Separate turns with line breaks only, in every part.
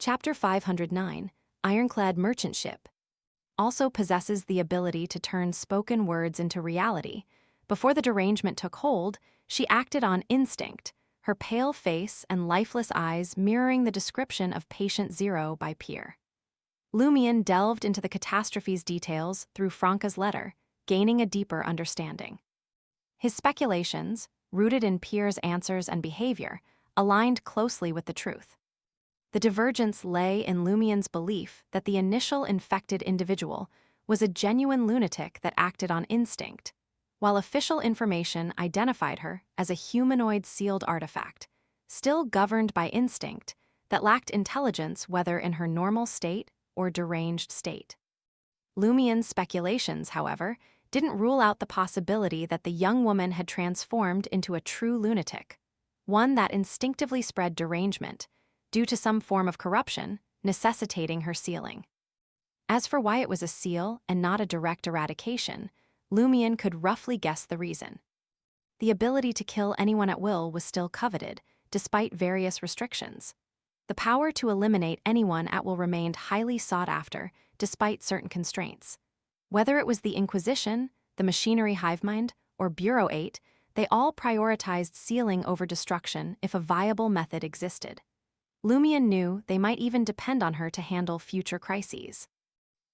Chapter 509, Ironclad Merchant Ship, also possesses the ability to turn spoken words into reality. Before the derangement took hold, she acted on instinct, her pale face and lifeless eyes mirroring the description of Patient Zero by Peer. Lumion delved into the catastrophe's details through Franca's letter, gaining a deeper understanding. His speculations, rooted in Peer's answers and behavior, aligned closely with the truth. The divergence lay in Lumion's belief that the initial infected individual was a genuine lunatic that acted on instinct, while official information identified her as a humanoid sealed artifact, still governed by instinct, that lacked intelligence whether in her normal state or deranged state. Lumion's speculations, however, didn't rule out the possibility that the young woman had transformed into a true lunatic, one that instinctively spread derangement, due to some form of corruption, necessitating her sealing. As for why it was a seal and not a direct eradication, Lumion could roughly guess the reason. The ability to kill anyone at will was still coveted, despite various restrictions. The power to eliminate anyone at will remained highly sought after, despite certain constraints. Whether it was the Inquisition, the Machinery Hivemind, or Bureau 8, they all prioritized sealing over destruction if a viable method existed. Lumion knew they might even depend on her to handle future crises.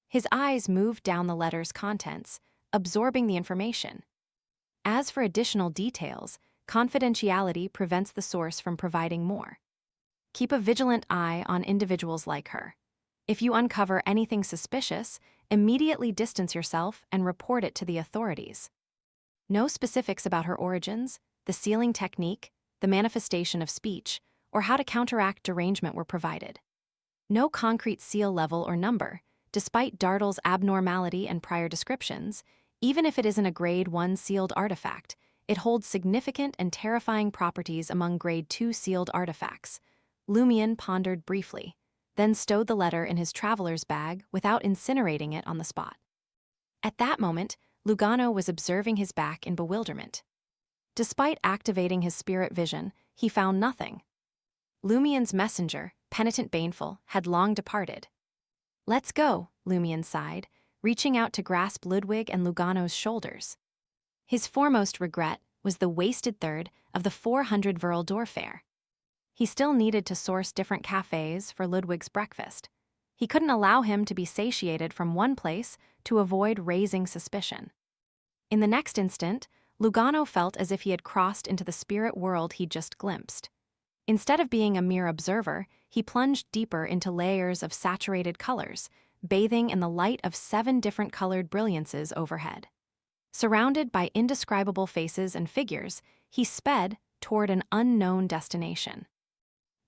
His eyes moved down the letter's contents, absorbing the information. As for additional details, confidentiality prevents the source from providing more. Keep a vigilant eye on individuals like her. If you uncover anything suspicious, immediately distance yourself and report it to the authorities. No specifics about her origins, the sealing technique, the manifestation of speech, or how to counteract derangement were provided. No concrete seal level or number, despite Dartle's abnormality and prior descriptions. Even if it isn't a Grade 1 sealed artifact, it holds significant and terrifying properties among Grade 2 sealed artifacts. Lumion pondered briefly, then stowed the letter in his traveler's bag without incinerating it on the spot. At that moment, Lugano was observing his back in bewilderment. Despite activating his spirit vision, he found nothing. Lumion's messenger, Penitent Baneful, had long departed. "Let's go," Lumion sighed, reaching out to grasp Ludwig and Lugano's shoulders. His foremost regret was the wasted third of the 400 Veraldor fare. He still needed to source different cafes for Ludwig's breakfast. He couldn't allow him to be satiated from one place to avoid raising suspicion. In the next instant, Lugano felt as if he had crossed into the spirit world he'd just glimpsed. Instead of being a mere observer, he plunged deeper into layers of saturated colors, bathing in the light of 7 different colored brilliances overhead. Surrounded by indescribable faces and figures, he sped toward an unknown destination.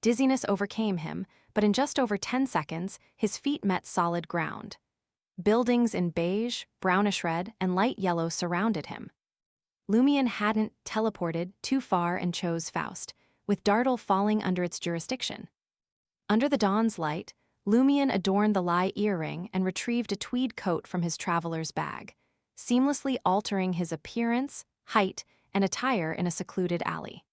Dizziness overcame him, but in just over 10 seconds, his feet met solid ground. Buildings in beige, brownish red, and light yellow surrounded him. Lumion hadn't teleported too far and chose Faust, with Dartle falling under its jurisdiction. Under the dawn's light, Lumion adorned the lie earring and retrieved a tweed coat from his traveler's bag, seamlessly altering his appearance, height, and attire in a secluded alley.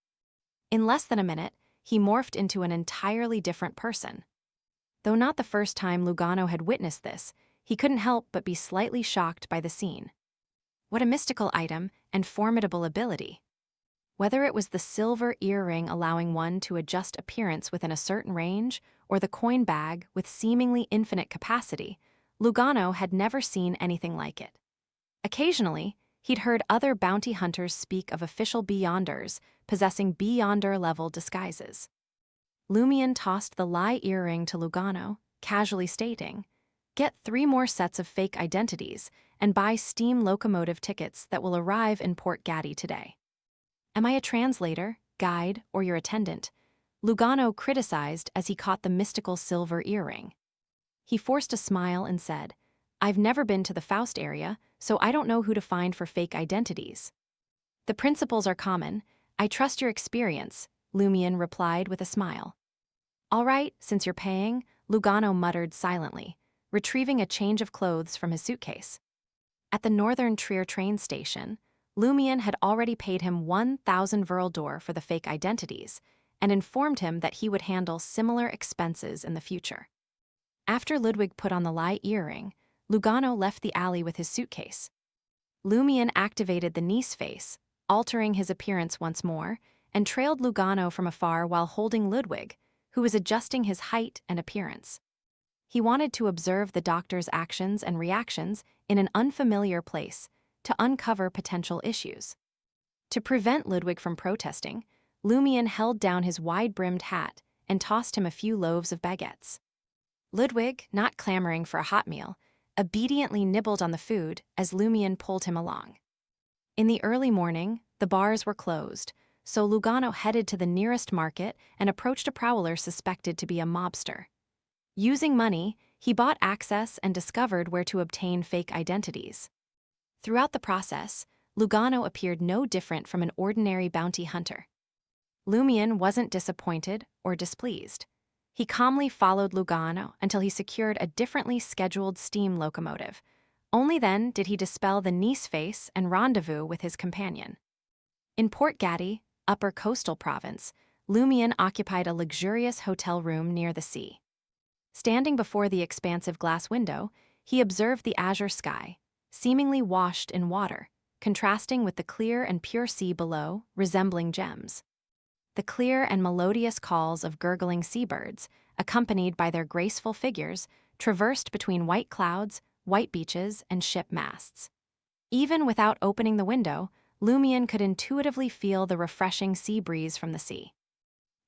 In less than a minute, he morphed into an entirely different person. Though not the first time Lugano had witnessed this, he couldn't help but be slightly shocked by the scene. What a mystical item and formidable ability! Whether it was the silver earring allowing one to adjust appearance within a certain range, or the coin bag with seemingly infinite capacity, Lugano had never seen anything like it. Occasionally, he'd heard other bounty hunters speak of official Beyonders possessing Beyonder-level disguises. Lumion tossed the lie earring to Lugano, casually stating, "Get 3 more sets of fake identities and buy steam locomotive tickets that will arrive in Port Gaddy today." "Am I a translator, guide, or your attendant?" Lugano criticized as he caught the mystical silver earring. He forced a smile and said, "I've never been to the Faust area, so I don't know who to find for fake identities." "The principles are common. I trust your experience," Lumion replied with a smile. "All right, since you're paying," Lugano muttered silently, retrieving a change of clothes from his suitcase. At the Northern Trier train station, Lumion had already paid him 1,000 Veraldor for the fake identities, and informed him that he would handle similar expenses in the future. After Ludwig put on the lie earring, Lugano left the alley with his suitcase. Lumian activated the niece face, altering his appearance once more, and trailed Lugano from afar while holding Ludwig, who was adjusting his height and appearance. He wanted to observe the doctor's actions and reactions in an unfamiliar place to uncover potential issues. To prevent Ludwig from protesting, Lumian held down his wide-brimmed hat and tossed him a few loaves of baguettes. Ludwig, not clamoring for a hot meal, obediently nibbled on the food as Lumian pulled him along. In the early morning, the bars were closed, so Lugano headed to the nearest market and approached a prowler suspected to be a mobster. Using money, he bought access and discovered where to obtain fake identities. Throughout the process, Lugano appeared no different from an ordinary bounty hunter. Lumian wasn't disappointed or displeased. He calmly followed Lugano until he secured a differently scheduled steam locomotive. Only then did he dispel the niece face and rendezvous with his companion. In Port Gatti, Upper Coastal Province, Lumian occupied a luxurious hotel room near the sea. Standing before the expansive glass window, he observed the azure sky, seemingly washed in water, contrasting with the clear and pure sea below, resembling gems. The clear and melodious calls of gurgling seabirds, accompanied by their graceful figures, traversed between white clouds, white beaches, and ship masts. Even without opening the window, Lumian could intuitively feel the refreshing sea breeze from the sea.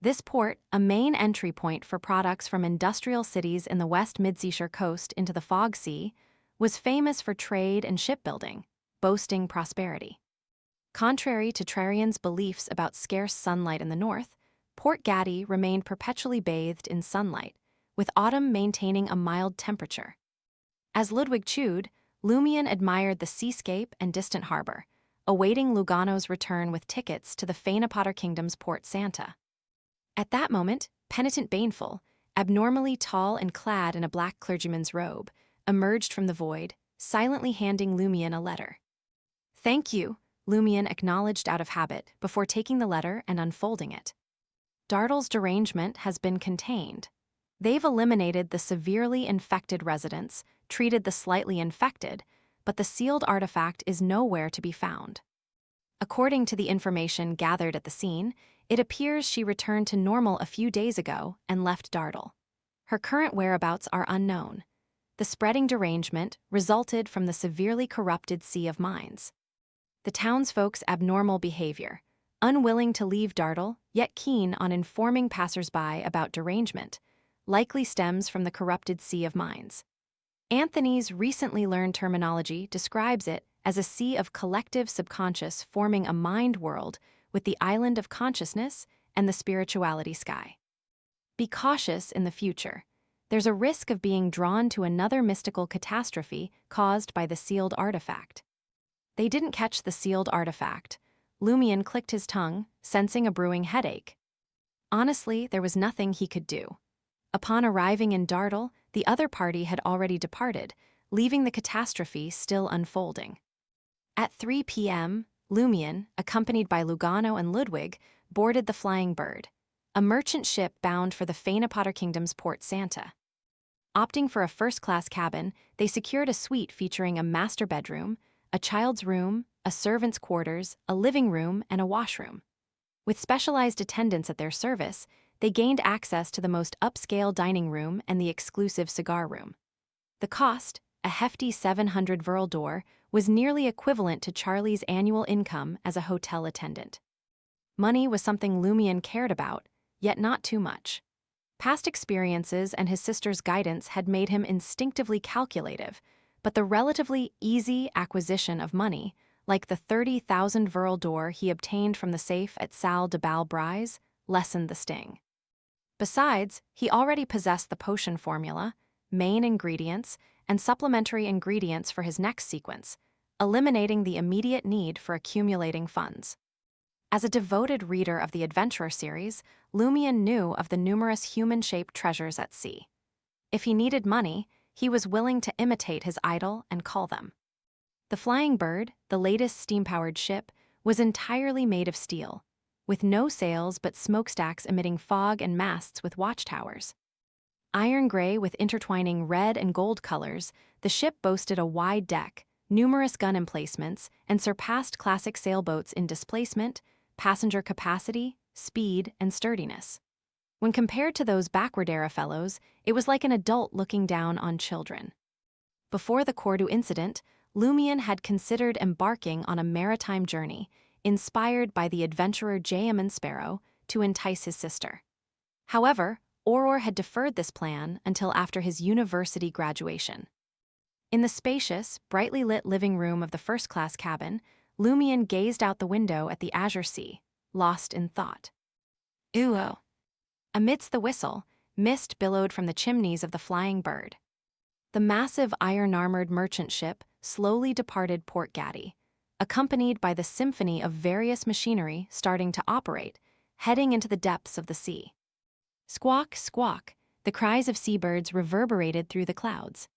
This port, a main entry point for products from industrial cities in the West Midseashire coast into the Fog Sea, was famous for trade and shipbuilding, boasting prosperity. Contrary to Trarian's beliefs about scarce sunlight in the north, Port Gatti remained perpetually bathed in sunlight, with autumn maintaining a mild temperature. As Ludwig chewed, Lumian admired the seascape and distant harbor, awaiting Lugano's return with tickets to the Fainapotter Kingdom's Port Santa. At that moment, penitent Baneful, abnormally tall and clad in a black clergyman's robe, emerged from the void, silently handing Lumian a letter. "Thank you," Lumian acknowledged out of habit before taking the letter and unfolding it. Dartle's derangement has been contained. They've eliminated the severely infected residents, treated the slightly infected, but the sealed artifact is nowhere to be found. According to the information gathered at the scene, it appears she returned to normal a few days ago and left Dartle. Her current whereabouts are unknown. The spreading derangement resulted from the severely corrupted Sea of Minds. The townsfolk's abnormal behavior, unwilling to leave Dartle, yet keen on informing passersby about derangement, likely stems from the corrupted Sea of Minds. Anthony's recently learned terminology describes it as a sea of collective subconscious forming a mind world with the island of consciousness and the spirituality sky. Be cautious in the future. There's a risk of being drawn to another mystical catastrophe caused by the sealed artifact. They didn't catch the sealed artifact. Lumian clicked his tongue, sensing a brewing headache. Honestly, there was nothing he could do. Upon arriving in Dartle, the other party had already departed, leaving the catastrophe still unfolding. At 3 p.m., Lumian, accompanied by Lugano and Ludwig, boarded the Flying Bird, a merchant ship bound for the Fainapotter Kingdom's Port Santa. Opting for a first-class cabin, they secured a suite featuring a master bedroom, a child's room, a servant's quarters, a living room, and a washroom. With specialized attendants at their service, they gained access to the most upscale dining room and the exclusive cigar room. The cost, a hefty 700 d'or, was nearly equivalent to Charlie's annual income as a hotel attendant. Money was something Lumian cared about, yet not too much. Past experiences and his sister's guidance had made him instinctively calculative, but the relatively easy acquisition of money, like the 30,000 d'or he obtained from the safe at Salle de Balbrise, lessened the sting. Besides, he already possessed the potion formula, main ingredients, and supplementary ingredients for his next sequence, eliminating the immediate need for accumulating funds. As a devoted reader of the Adventurer series, Lumian knew of the numerous human-shaped treasures at sea. If he needed money, he was willing to imitate his idol and call them. The Flying Bird, the latest steam-powered ship, was entirely made of steel. with no sails but smokestacks emitting fog and masts with watchtowers. Iron gray with intertwining red and gold colors, the ship boasted a wide deck, numerous gun emplacements, and surpassed classic sailboats in displacement, passenger capacity, speed, and sturdiness. When compared to those backward-era fellows, it was like an adult looking down on children. Before the Cordu incident, Lumion had considered embarking on a maritime journey, inspired by the adventurer J.M. Sparrow, to entice his sister. However, Auror had deferred this plan until after his university graduation. In the spacious, brightly lit living room of the first-class cabin, Lumion gazed out the window at the azure sea, lost in thought. Ooh! Amidst the whistle, mist billowed from the chimneys of the Flying Bird. The massive iron-armored merchant ship slowly departed Port Gaddy, accompanied by the symphony of various machinery starting to operate, heading into the depths of the sea. Squawk, squawk, the cries of seabirds reverberated through the clouds.